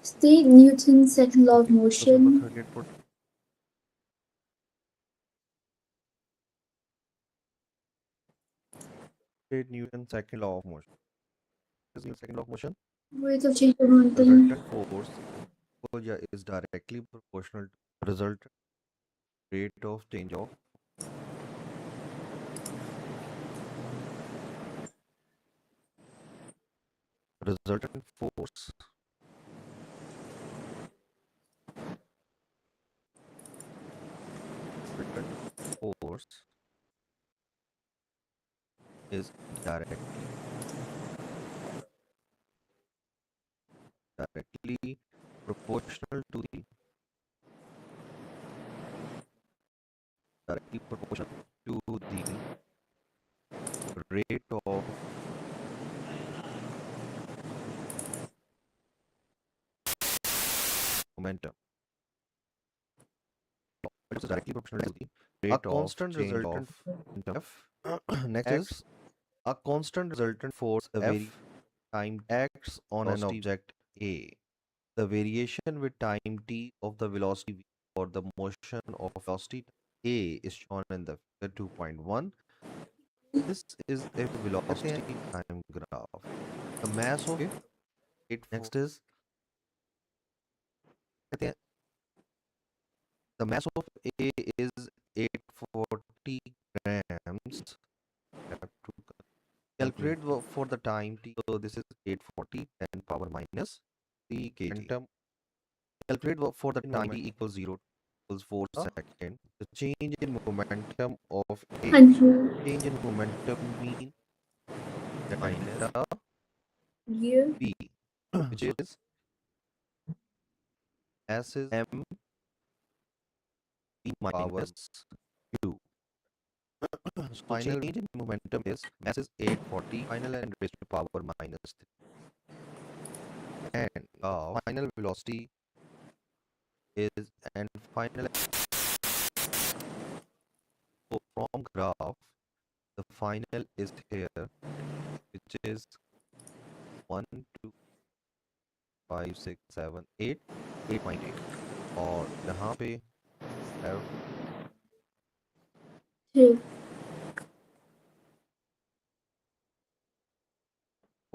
State Newton's second law of Okay, question number motion. 38 for state Newton's second law of motion. Is Newton's second law of motion? Rate of change of momentum. Resultant force yeah, is directly proportional to resultant rate of change of resultant force. Resultant force is directly proportional to the directly proportional to the rate of momentum. It is directly proportional to the rate of constant change of resultant momentum. F. Next Acts is a constant resultant force a F very time acts on an velocity object A. The variation with time t of the velocity v for the motion of velocity A is shown in the figure 2.1. This is a कहते हैं velocity time graph. The mass of okay it next is कहते हैं the mass of A is 840 grams. We have to calculate calculate for the time t. So this is 840 10 power minus 3 kg. momentum Calculate for the in time moment t equals 0 equals 4 uh, second. The change in momentum of A. हाँ जी Change in momentum mean minus delta ये V, which so is S is m p power minus q. So final change in momentum is mass is 840 final and 10 raised to power minus 3. And final velocity is and final so from graph the final is here which is 1 2 5 6 7 8 8.8 और यहाँ पे have है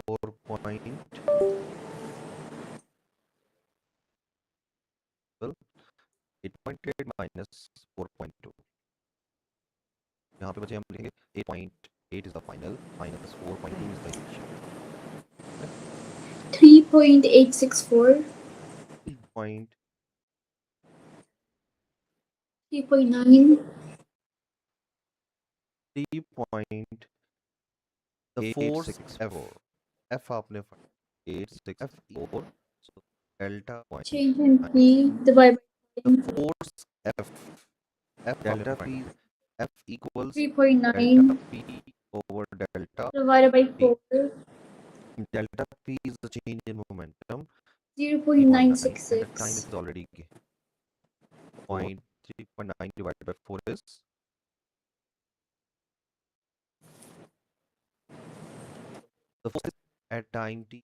4 point well 8.8 minus 4.2 यहाँ पे बचे हम लिखेंगे 8.8 is the final minus 4.2 is the initial 3.864 point 3.9 3.864 the force F आपने 864 so delta point change in P divided the by force F delta आपने p F equals delta 3.9 P over delta divided by P. 4 Delta P is the change in momentum 3.9 and the time is 0.966 already 4 0.3.9 divided by 4 is the force at time t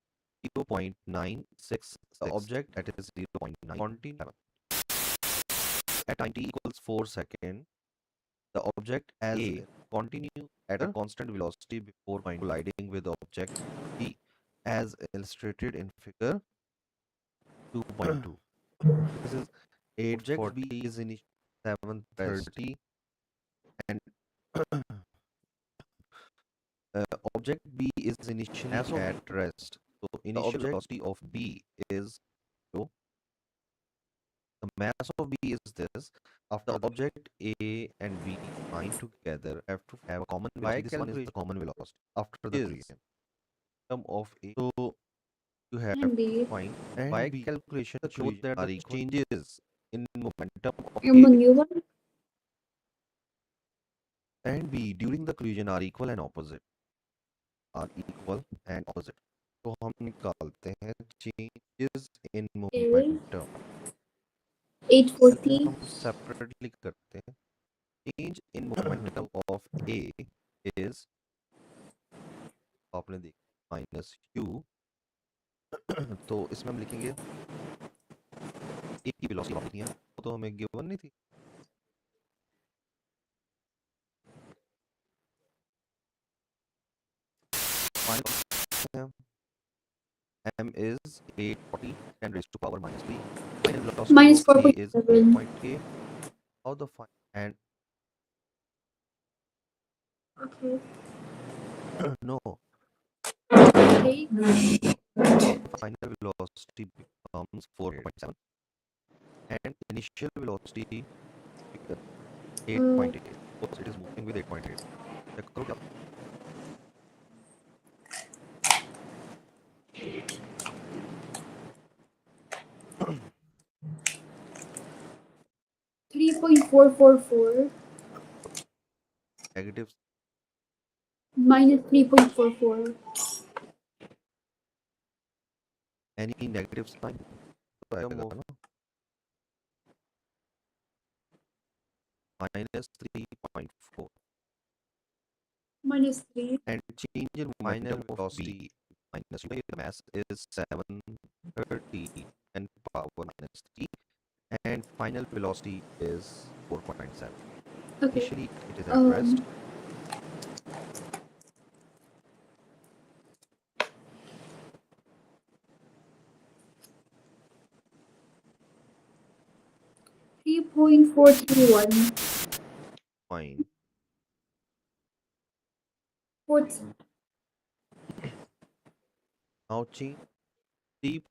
0.966 the object that is 0.9 continue at time t equals 4 second the object as as A continue at a constant velocity before colliding with the object B as illustrated in figure 2.2. This is object B 840 is in rest 730 and object B is initially mass of at rest. So the initial object velocity of B is 0. The mass of B is this. the After the object A and B combine together have to have a common by velocity. This one is the calculation common velocity after the is collision. Sum of A. so You have and to B find by and B calculation the shows collision that are the equal changes in momentum of and A the new one and B during the collision are equal and opposite. तो हम निकालते हैं changes in A momentum. पहले 840 हम separately करते हैं. Change in momentum of A is आपने देखा minus U. तो इसमें हम लिखेंगे एक की वेलोसिटी लिखनी है, वो तो हमें गिवन नहीं थी। Final m is 840 10 raised to power minus 3. Final velocity minus of a is 4.7. 8.8. How the final and Okay. no, Okay. final velocity becomes 4.7 and initial velocity becomes Uh, 8.8 because it is moving with 8.8. Check करो क्या 3.444 negative minus 3.44. any negative sign तो आएगा ना minus 3.4 Minus 3. and change in final velocity minus the mass is 730 and power minus 3 and final velocity is 4.7. Okay. Initially it is at rest. Um, 3.431. Fine. 40. Now change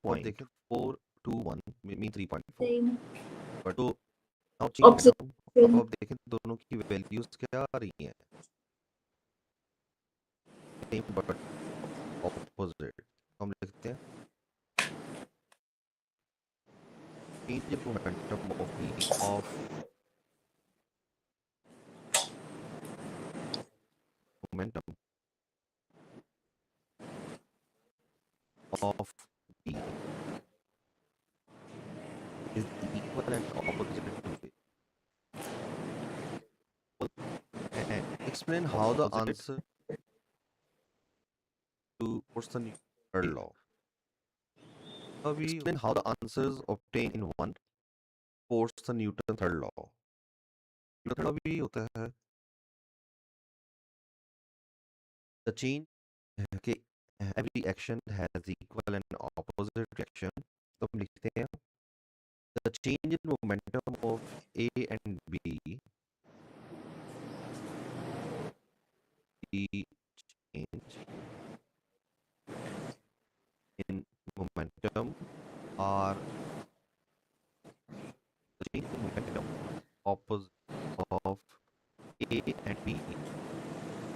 और देखें 3.421 mean 3.4. Same. But तो now change momentum. Observation. अब देखें दोनों की values क्या आ रही हैं सेम बट ऑपोजिट हम लिखते हैं change in momentum of E of momentum of B is equal and opposite to it. And explain how the answer to what's the third law. अभी Explain how the answers obtained in one force the Newton third law. Newton third law अभी होता है the change okay, every action has equal and opposite reaction. तो हम लिखते हैं the change in momentum of A and B the change in momentum are the change in momentum opposite of A and B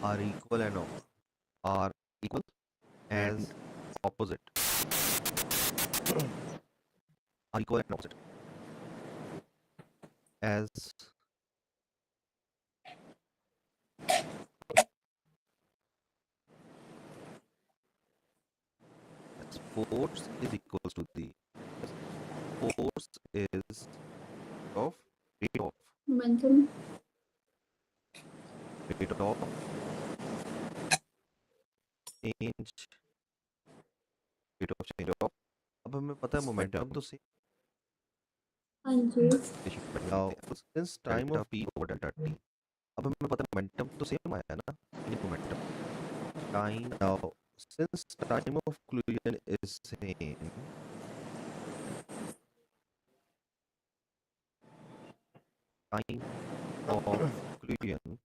are equal and are equal and as opposite are equal and opposite as force is equals to the as force is of rate of Momentum. rate of change rate of change of अब हमें पता है momentum momentum तो same And J. now since time delta of p over delta t अब हमें पता है momentum तो सेम आया ना in momentum time now since time of collision is same time of collision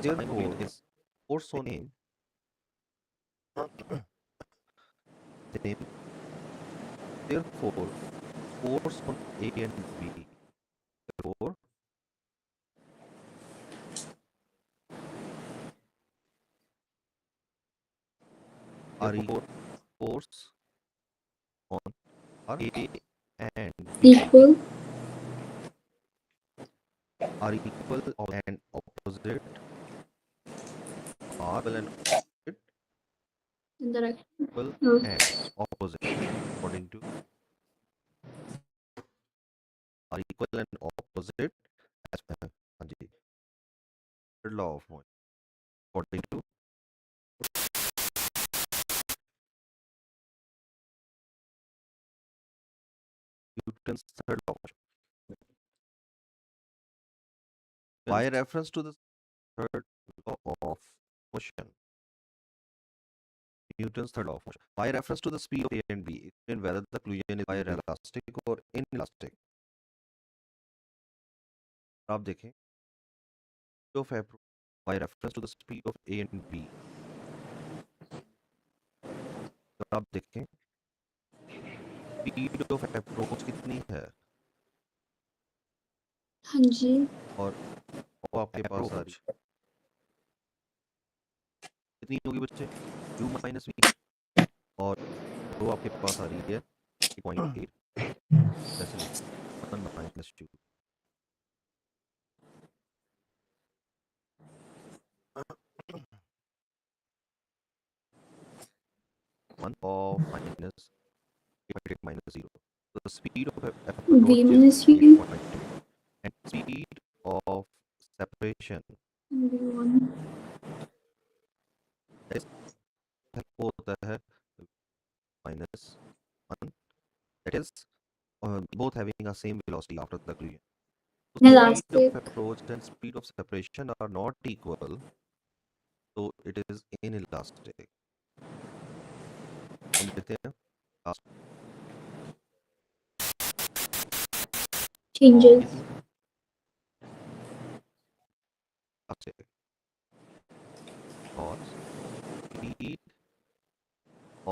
time of therefore collision is force on same same therefore force on A and B therefore are therefore force on are A and B Equal. are equal and opposite are equal and opposite In direction. equal Oh. and opposite according to are equal and opposite as हाँ जी third law of motion according to Newton's third law of motion. By reference to the third law of motion, Newton's third law of motion. By reference to the speed of A and B, explain whether the collision is elastic or inelastic. आप देखें of approach by reference to the speed of A and B. तो आप देखें speed of approach कितनी है हाँ जी। और वो आपके पास आ रही कितनी होगी बच्चे u minus v और वो आपके पास आ रही है 8.8 ऐसे लिखो 1 minus 2 1 of minus 8.8 minus 0. So the speed of approach B is minus U 8.2 and speed of separation B1 is वो होता है minus 1 that is both having a same velocity after the collision. So speed inelastic of approach and speed of separation are not equal, so it is inelastic. हम देखते हैं last changes elastic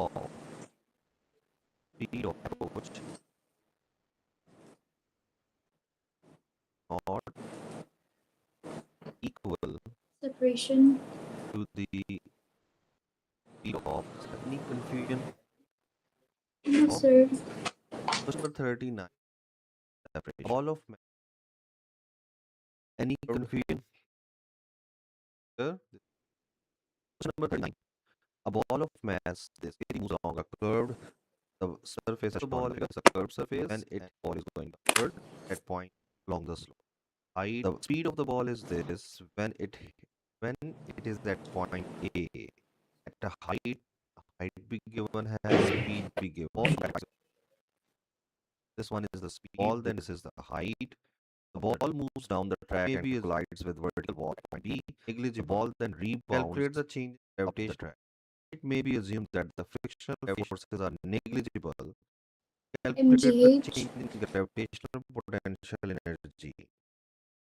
or speed of approach not equal separation. to the speed of any confusion No, of sir. question number 39 separation ball of mass any confusion sir question number 39 a ball of mass this it moves along a curved the surface of the ball is a curved surface and it ball is going upward at point along the slope height the speed of the ball is this when it is at point A at a height be given has speed be given ball this one is the speed ball then this is the height the ball moves down the track maybe and collides with vertical wall at point B negligible ball then rebounds calculate the change in gravitational track it may be assumed that the frictional forces are negligible calculate the MGH change in gravitational potential energy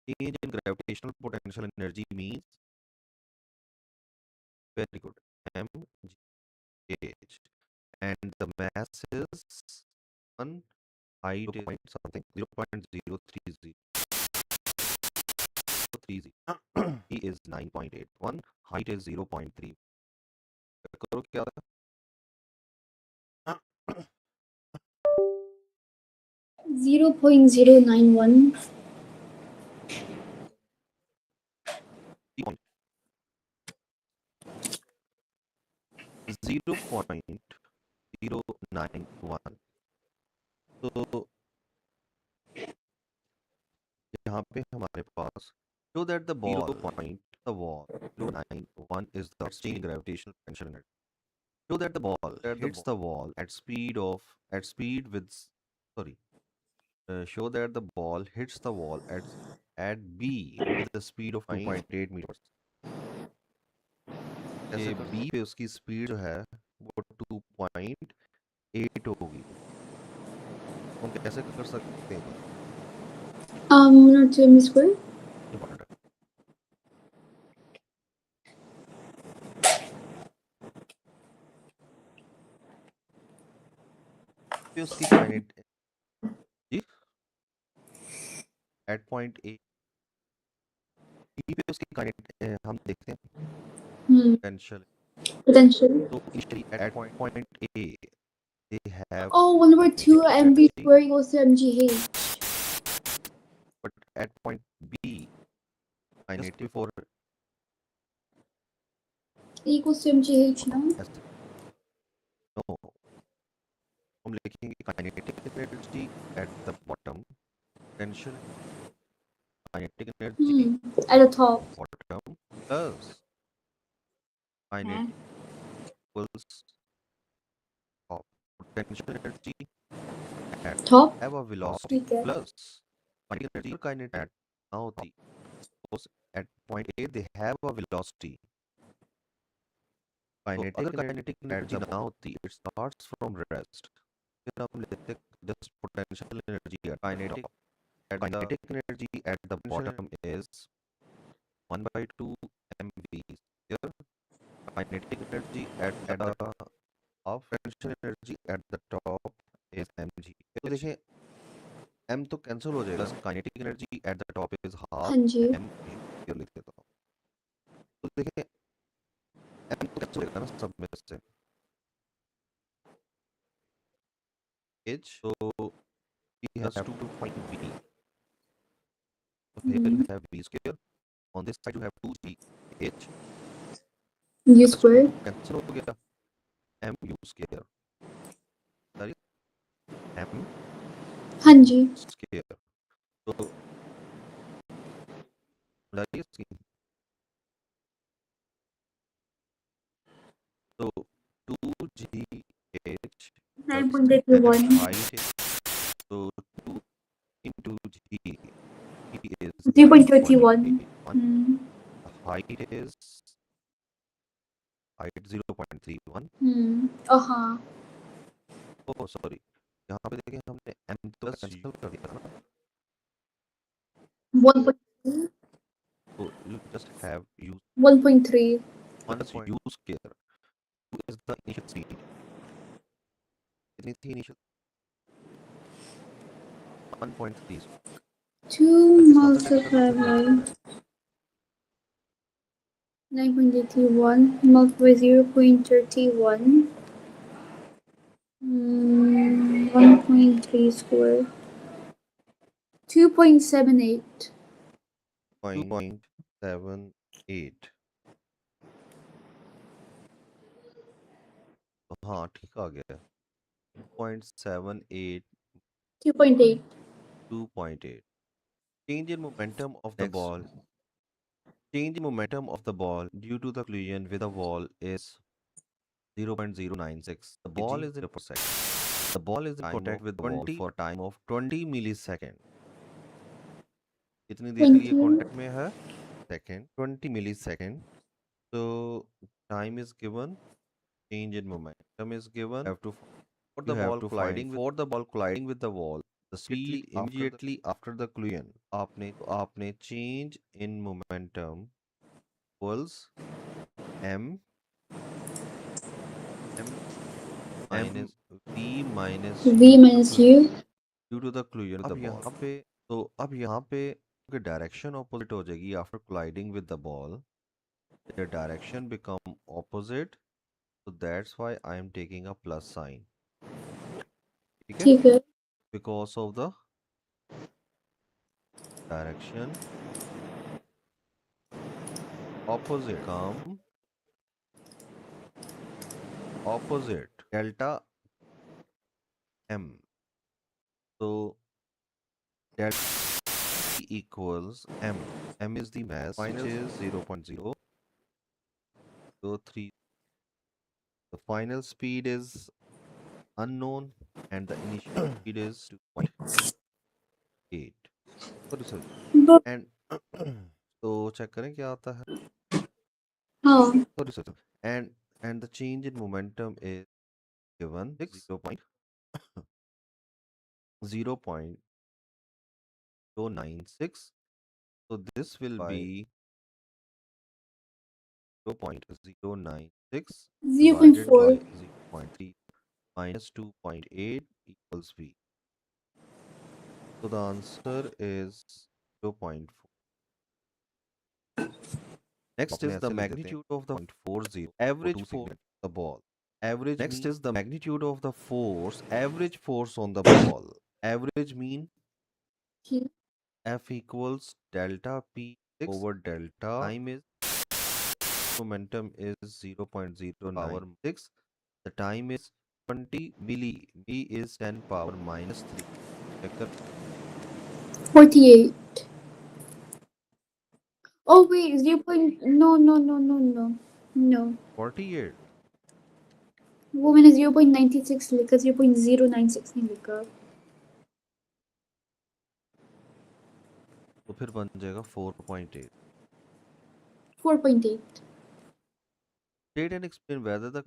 change in gravitational potential energy means very good mgh and the mass is 1 height is point something 0.030 he is 9.81 height is 0.3 करो क्या होता 0.091 है 0.091 तो यहाँ पे हमारे पास show that the ball point the wall 091 is the exchange gravitational potential energy show that the ball hits the wall at speed with sorry show that the ball hits the wall at B with a speed of 2.8 meters ये B पे उसकी speed जो है वो 2.8 होगी हम कैसे कर सकते हैं not to m square Important है पे उसकी काइनेट जी एट पॉइंट ए बी पे उसकी काइनेट हम देखते हैं potential potential. so initially at point A they have Oh, 1/2 mv energy square equals to mgh but at point B kinetic before equals to mgh now. no हम लिखेंगे kinetic energy at the bottom potential kinetic energy At the top. bottom plus kinetic equals of potential energy Top. have a velocity ठीक है. plus kinetic energy or kinetic at now the force at point A they have a velocity. Kinetic energy at the now the it starts from rest. फिर हम लेते हैं just potential energy at kinetic energy at the bottom is 1 by 2 mv here. Kinetic energy at the of potential energy at the top is mg. तो देखें m तो cancel हो जाएगा. Kinetic energy at the top is half हाँ जी. m here लिख देता हूँ. तो देखें m तो कैंसिल हो जाएगा ना सब में से. h so he has to find v. So here you have v square. On this side you have 2g h. U Just square. Cancel हो गया. m u square. That is m हाँ जी. square. So that is so 2g h plus and the 9.81. height is so 2 into g is 0.31. 0.81. The height is height 0.31. हाँ. Oh sorry, यहाँ पे देखें हमने m तो cancel कर दिया था ना. 1.3. So you just have use 1.3. minus u square. U is the initial speed. कितनी थी initial? 1.3. 2 इसका आंसर चेक करना multiplied कितना by आता है. 9.81 multiplied by 0.31. 1.3 square. 2.78. 2.78. हाँ ठीक आ गया. 2.78. 2.8. 2.8. Change in momentum of the ball. Change in momentum of the ball due to the collision with the wall is 0.096. The ball is in a second. The ball is in contact with the wall for a time of 20 millisecond. कितनी देर के लिए 20. Contact में है? Second, 20 millisecond. So time is given. Change in momentum is given. You have to for the ball colliding with the wall. The speed immediately after the collision. आपने change in momentum equals m minus v minus V minus U. due to the collision with the ball. अब यहाँ पे direction opposite हो जाएगी after colliding with the ball. Their direction become opposite. So that's why I am taking a plus sign. ठीक है? ठीक है. Because of the direction opposite come opposite delta m. So delta E equals m. M is the mass which is 0.003. The final speed is unknown and the initial speed is 2.8. Sorry. But And तो check करें क्या आता है. हाँ. Sorry. And the change in momentum is given 0.096. So this will be 0.096 divided 0.4. by 0.3 minus 2.8 equals V. So the answer is 0.4. Next is the magnitude of the 0.40 average force on the ball. Next is the magnitude of the force, average force on the ball. Average mean P. F equals delta P over delta. Time is momentum is 0.096. The time is 20 milli. V is 10 power minus 3. Check 48. Oh wait, 0. No. 48. वो मैंने 0.96 लिखा, 0.096 नहीं लिखा. तो फिर बन जाएगा 4.8. 4.8. State and explain whether the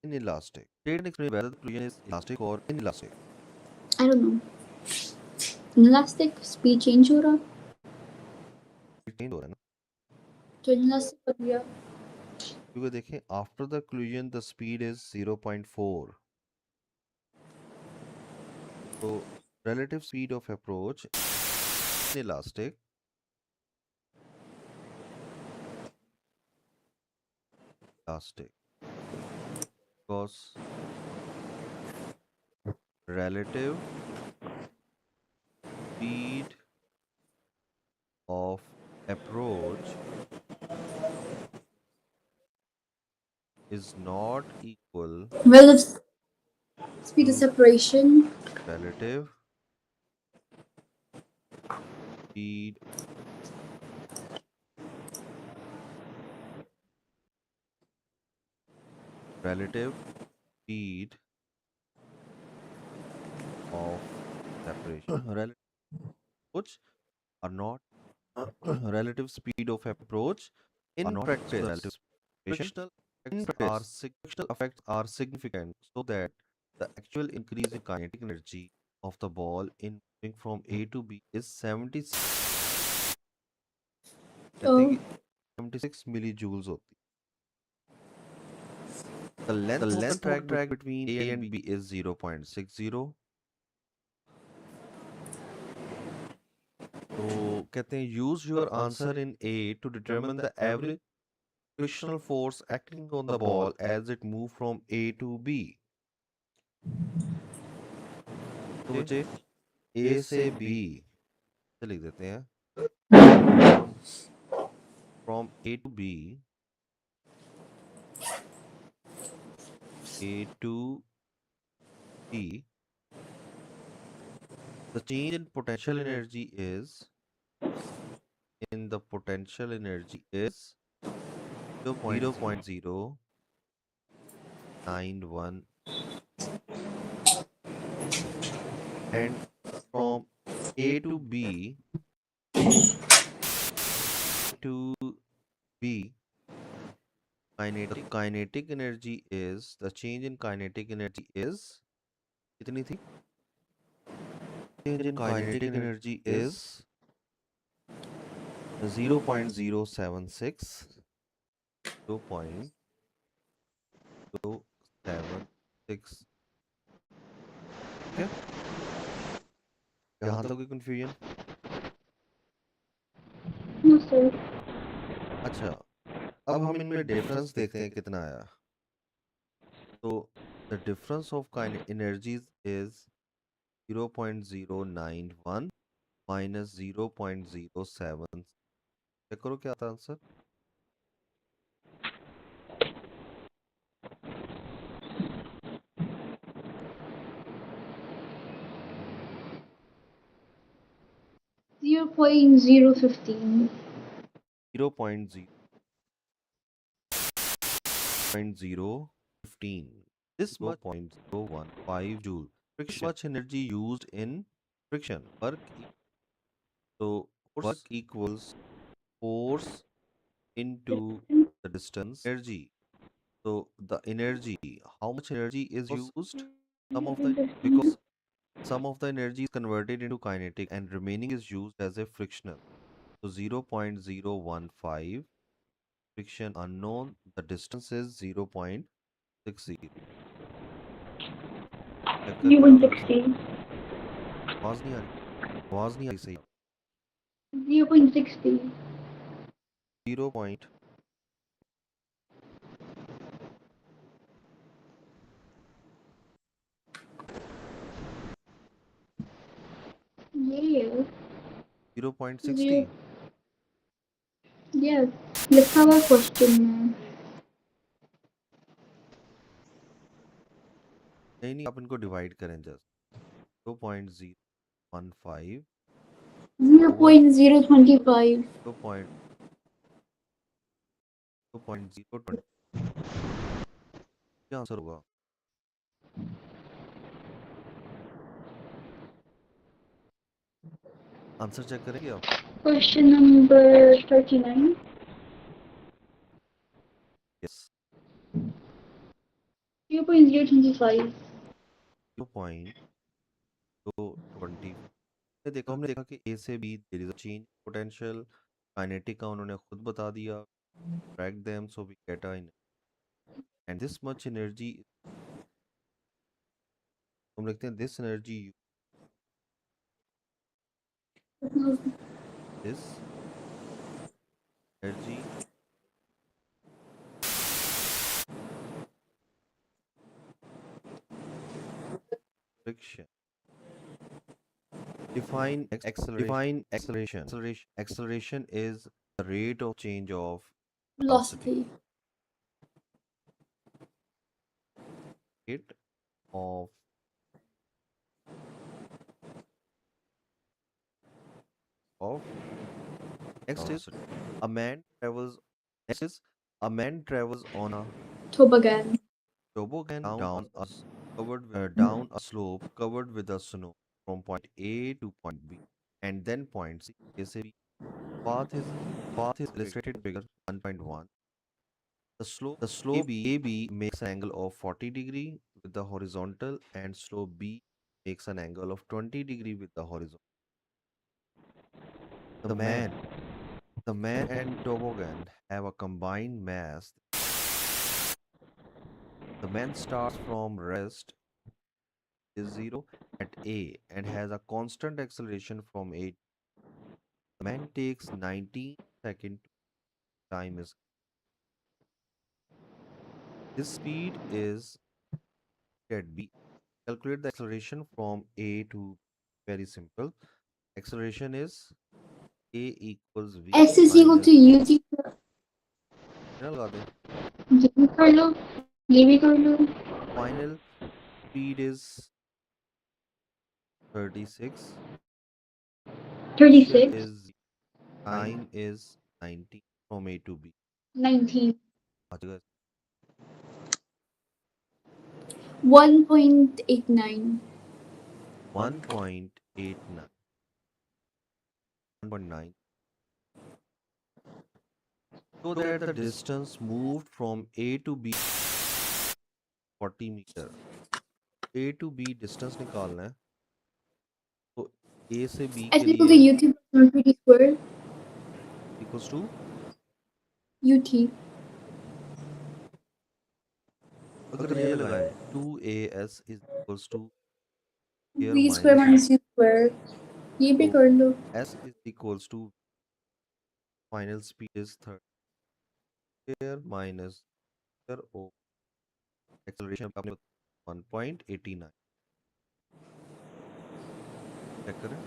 inelastic. State and explain whether the collision is elastic or inelastic. I don't know. Inelastic speed change हो रहा Change हो रहा है ना, तो inelastic हो गया. क्योंकि देखें after the collision the speed is 0.4. So relative speed of approach inelastic elastic because relative speed of approach is not equal Relative speed of to separation. relative speed relative speed of separation. Relative approach are not relative speed of approach in practice. Relative frictional effects are significant so that the actual increase in kinetic energy of the ball in moving from A to B is 76. कहते हैं Oh, कि 76 millijoules होती है. The length of the track between A and B is 0.60. तो कहते हैं use your answer in A to determine the average frictional force acting on the ball as it moves from A to B. तो बच्चे A से B से लिख देते हैं. From A to B, A to B, the change in potential energy is 0.091, and from A to B kinetic energy is the change in kinetic energy is कितनी थी? Change in kinetic energy is 0.076. 0.076. ठीक है, यहाँ तक कोई confusion? no sir. अच्छा, अब हम इनमें डिफरेंस देखते हैं कितना आया. तो the difference of energies is 0.091 minus 0.07. Check करो क्या आता है answer. 0.015. 0.015. This much 0.015 joule. Friction. Much energy used in friction. So work equals force into the distance energy. So the energy, how much energy is used? Because some of the energy is converted into kinetic and remaining is used as a frictional. So 0.015 friction unknown. The distance is 0.60. Check करके आप answer. 0.60. आवाज नहीं आ रही. आवाज नहीं आ रही सही. 0.60. 0 point Yeah. 0.60. Yes. लिखा हुआ क्वेश्चन में. नहीं नहीं, आप इनको डिवाइड करें जस्ट. 0.015 0.025. 0.020 क्या आंसर होगा? आंसर चेक करेंगे आप? Question number 39. यस। 0.025. 0.20 हमने देखा कि ए से B there is a change potential. Kinetic का उन्होंने खुद बता दिया। Track them so we get a and this much energy, हम लिखते हैं this energy, this energy friction. Define acceleration. Acceleration is the rate of change of velocity. Velocity. Rate of of next is velocity. A man travels. Next is a man travels on a Toboggan. toboggan down a slope covered with a snow from point A to point B and then point C. A से B. Path is illustrated figure 1.1. The slope AB makes an angle of 40 degree with the horizontal and slope B makes an angle of 20 degree with the horizontal. The man, the man and toboggan have a combined mass. The man starts from rest is 0 at A and has a constant acceleration from A. The man takes 19 seconds time is his speed is at B. Calculate the acceleration from A to very simple. Acceleration is A equals V S is equal minus to UT. final लगा दे. ये भी कर लो, ये भी कर लो. Final speed is 36. Initial 36. is time is 90 from A to B. 19. आ जाएगा 1.89. 1.89, 1.9. So that the distance moved from A to B 40 meter. A to B distance निकालना है. तो A से B S के is equal to लिए UT plus 150 square. equals to, UT. अगर ये लगाएं 2AS is equals to here V square minus U. minus U square. ये भी So कर लो. S is equals to final speed is 30 here minus here O acceleration आपने 1.89 check करें.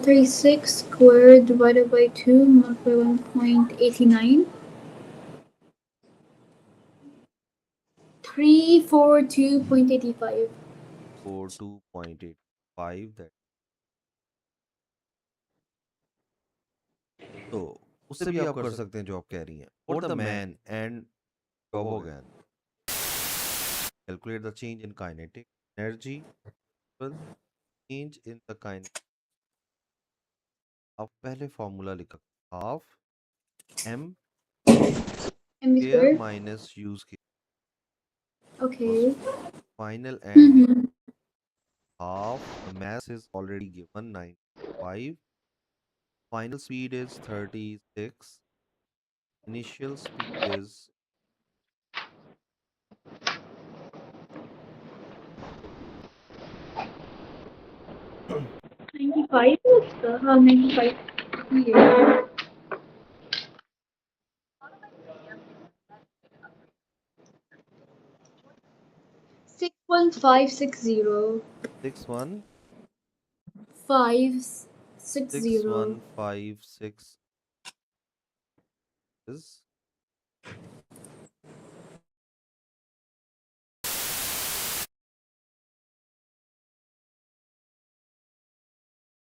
36 squared divided by 2 multiplied by 1.89. 342.85. 42.85 that. तो उससे भी आप कर सकते हैं जो आप कह रही हैं. For the man and toboggan, calculate the change in kinetic energy. Well, change in the kinetic. अब पहले फॉर्मूला लिखा half m MV square square. minus u square was Okay. final and Mm-hmm. half. The mass is already given 95. Final speed is 36. Initial speed is 95 was the 95 here. 6.560. 61 560. 6156 is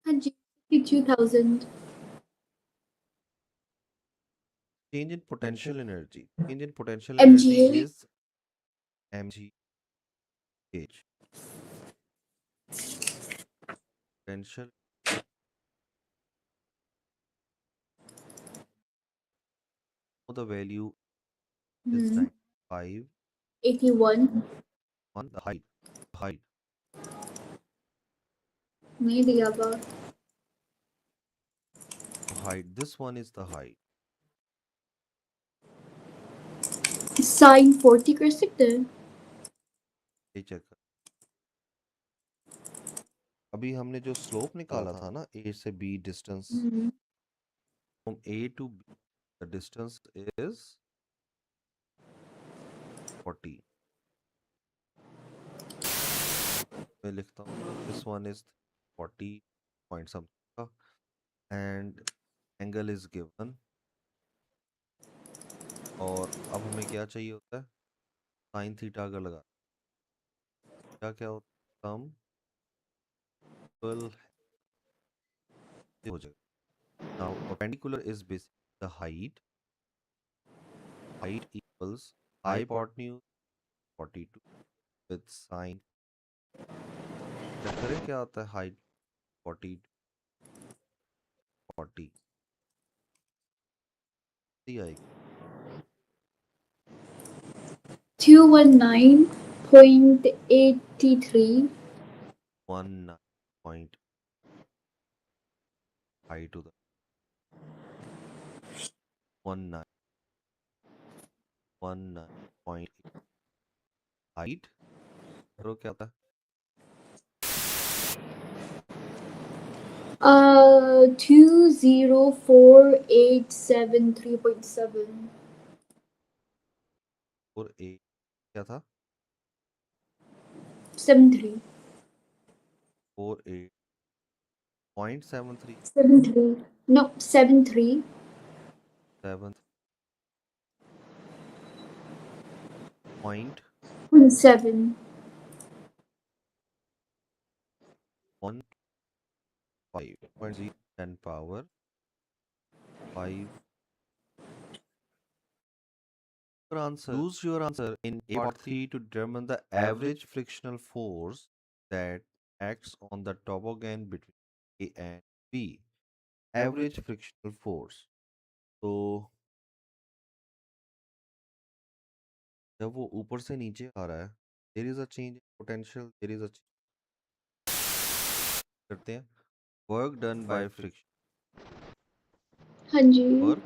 And G 2000. change in potential energy. Change in potential energy MGA. is mgh. Potential the value is Hmm. 95. 81. One, the height, नहीं दिया बा. height. This one is the height. Sine 40 कर सकते हैं. ये check कर. अभी हमने जो स्लोप निकाला था ना, A से B distance, Hmm. from A to B, the distance is 40. मैं लिखता हूँ, this one is 40 point something and angle is given. और अब हमें क्या चाहिए होता है, साइन थीटा अगर लगा क्या क्या होता है, हम हो जाएगा. Now perpendicular is basically the height equals hypotenuse 42 with sine. Check करें क्या आता है, हाइट 40 40 आएगी. 219.83. 1 height to the 19 height करो क्या आता है, 204,873.7. और ए क्या था, 73. 48.73 73. No, 73. 7 point 7. 1.5 10 power 5. Your answer. Use your answer in A part 3 to determine the average frictional force that acts on the toboggan between A and B. Average frictional force. तो जब वो ऊपर से नीचे आ रहा है, there is a change in potential, there is a change. करते हैं, work done by friction. हाँ जी. Work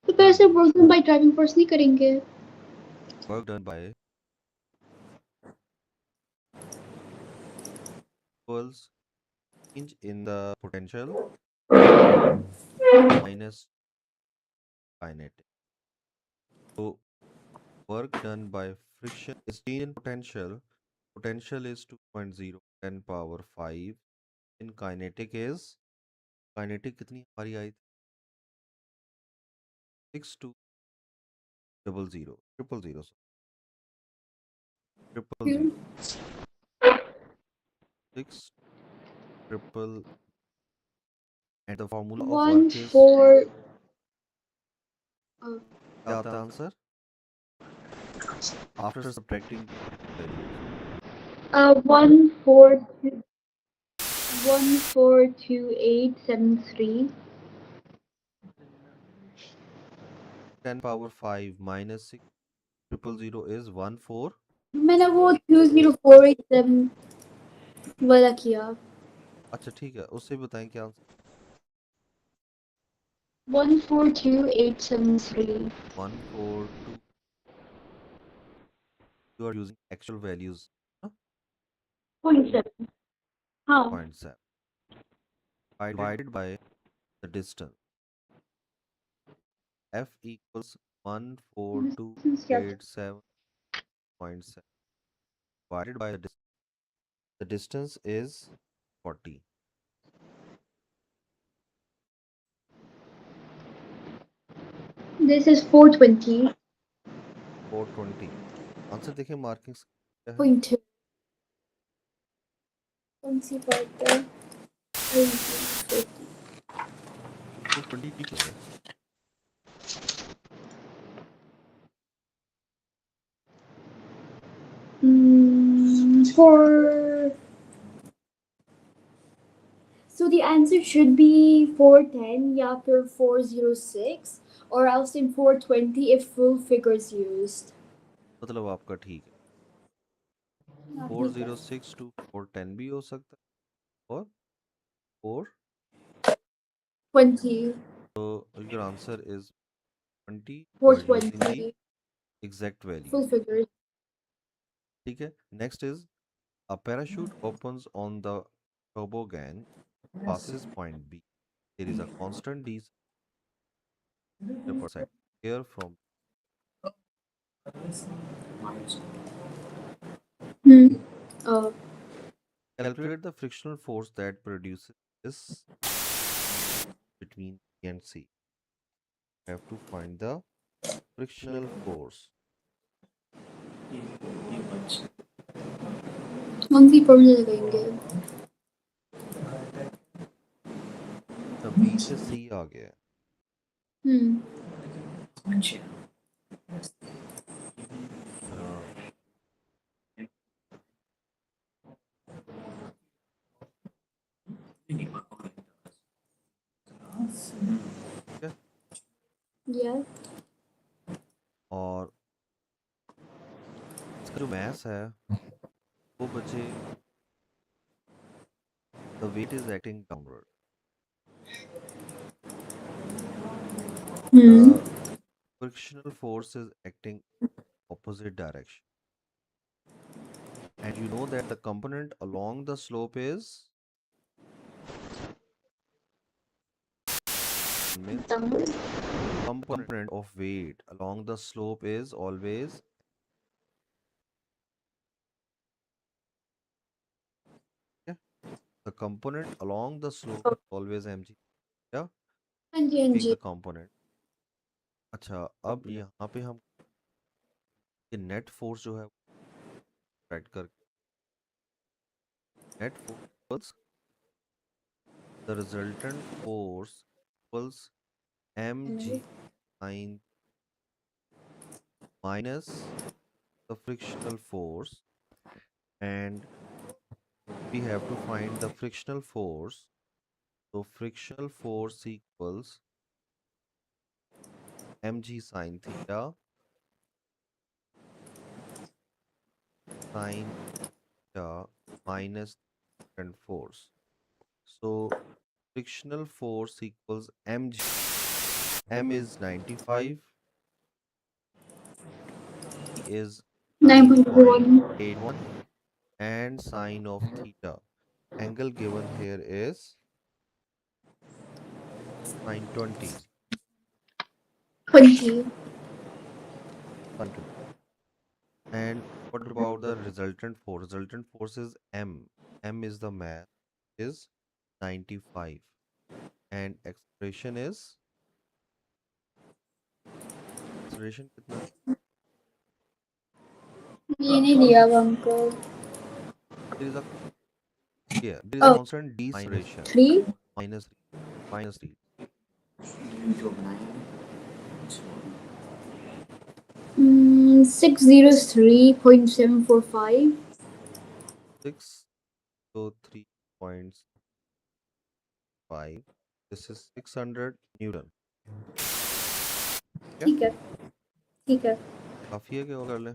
तो कैसे done, work by driving force नहीं करेंगे. work done by equals change in the potential minus kinetic. So work done by friction is change in potential. Potential is 2.0 10 power 5. In kinetic is, kinetic कितनी हमारी आई थी, 6200 triple zero so triple zero 6 triple, and the formula of One work is four. क्या आता है answer after subtracting values, 142,873. 10 power 5 minus 6 triple zero is 14. मैंने वो 20487 वाला किया. अच्छा ठीक है, उससे बताएं क्या answer. 142,873. 142, you are using actual values, huh? 0.7. हाँ. 0.7 divided by the distance. F equals क्या 14287.7 divided by the distance. The distance is 40. This is 420.2. 420. Answer देखिए, मार्किंग्स क्या है, कौन सी बात है. 420 क्यों है. For so the answer should be 410 या फिर 406 or else in 420 if full figures used. मतलब आपका ठीक है, हाँ, ठीक है। 406 to 410 भी हो सकता है, और 4, 20, so your answer is 20. You are using the 420, exact value. full figures. ठीक है, next is a parachute opens on the toboggan, passes point B. There is a constant d per second. Here from Hmm. Uh, calculate the frictional force that produces this between B and C. Have to find the frictional force. कौन सी formula लगाएंगे? The B से C आ गया है. Hmm. Uh, ठीक है, Yeah. और इसका जो mass है वो बचे, the weight is acting downward. Hmm. The frictional force is acting opposite direction. And you know that the component along the slope is means Downward. component of weight along the slope is always, yeah, the component along the slope Oh, is always mg. Yeah, हाँ जी, हाँ pick ji. the component. अच्छा, अब यहाँ पे हम ये net force जो है ऐड कर, net force equals the resultant force equals mg sin minus the frictional force, and we have to find the frictional force. So frictional force equals mg sin theta sin theta minus and force. So frictional force equals mg. M is 95, E is 9.1. 9.81, and sine of theta. Angle given here is sine 20. 20. Sine 20. And what about the resultant force? Resultant force is M. M is the mass, is 95. And acceleration कितना है? ये नहीं दिया हुआ हमको. There is a, yeah, there is a Oh, constant deceleration 3. minus minus d. 603.745. 603.5. This is 600 Newton. क्या? ठीक है, ठीक है. काफी है क्या, और कर लें?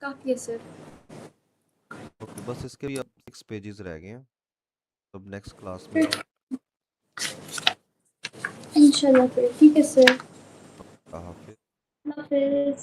काफी है सर. ओके, बस इसके भी अब 6 पेजेस रह गए हैं. अब नेक्स्ट क्लास में इंशाल्लाह फिर ठीक है सर. हाफिज. हाफिज.